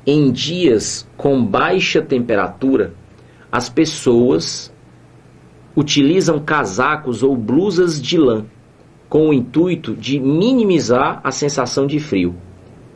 Em dias com baixa temperatura, as pessoas utilizam casacos ou blusas de lã, com o intuito de minimizar a sensação de frio.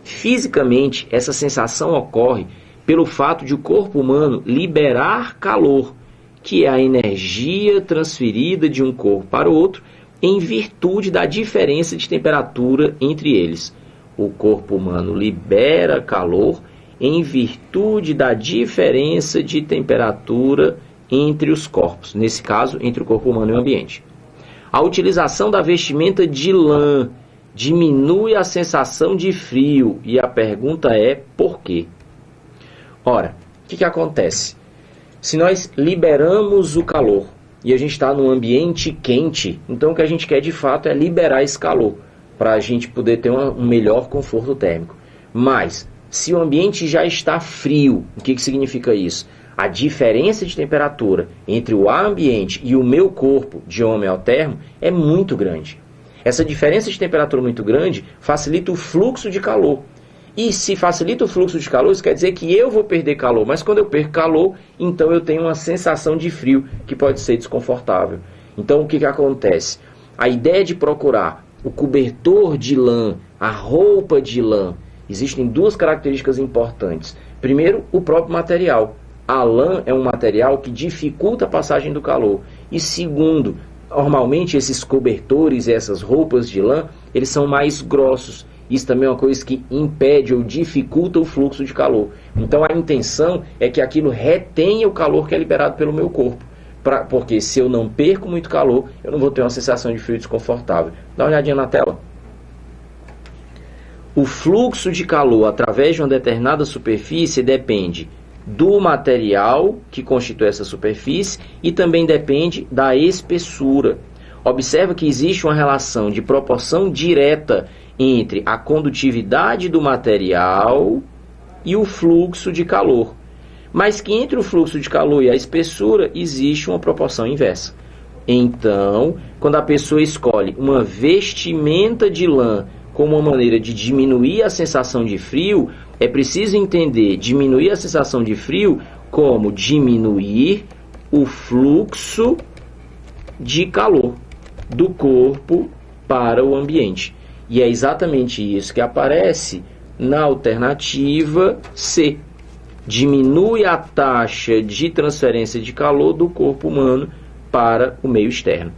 Fisicamente, essa sensação ocorre pelo fato de o corpo humano liberar calor, que é a energia transferida de um corpo para o outro em virtude da diferença de temperatura entre eles. O corpo humano libera calor em virtude da diferença de temperatura entre os corpos, nesse caso, entre o corpo humano e o ambiente. A utilização da vestimenta de lã diminui a sensação de frio, e a pergunta é por quê? Ora, o que acontece? Se nós liberamos o calor e a gente está num ambiente quente, então o que a gente quer de fato é liberar esse calor para a gente poder ter um melhor conforto térmico. Mas, se o ambiente já está frio, o que significa isso? A diferença de temperatura entre o ar ambiente e o meu corpo, de homeotermo, é muito grande. Essa diferença de temperatura muito grande facilita o fluxo de calor. E se facilita o fluxo de calor, isso quer dizer que eu vou perder calor. Mas quando eu perco calor, então eu tenho uma sensação de frio que pode ser desconfortável. Então o que acontece? A ideia de procurar o cobertor de lã, a roupa de lã, existem duas características importantes. Primeiro, o próprio material. A lã é um material que dificulta a passagem do calor. E segundo, normalmente esses cobertores e essas roupas de lã, eles são mais grossos. Isso também é uma coisa que impede ou dificulta o fluxo de calor. Então a intenção é que aquilo retenha o calor que é liberado pelo meu corpo. Porque se eu não perco muito calor, eu não vou ter uma sensação de frio desconfortável. Dá uma olhadinha na tela. O fluxo de calor através de uma determinada superfície depende do material que constitui essa superfície e também depende da espessura. Observa que existe uma relação de proporção direta entre a condutividade do material e o fluxo de calor, mas que entre o fluxo de calor e a espessura existe uma proporção inversa. Então, quando a pessoa escolhe uma vestimenta de lã como uma maneira de diminuir a sensação de frio, é preciso entender diminuir a sensação de frio como diminuir o fluxo de calor do corpo para o ambiente. E é exatamente isso que aparece na alternativa C. Diminui a taxa de transferência de calor do corpo humano para o meio externo.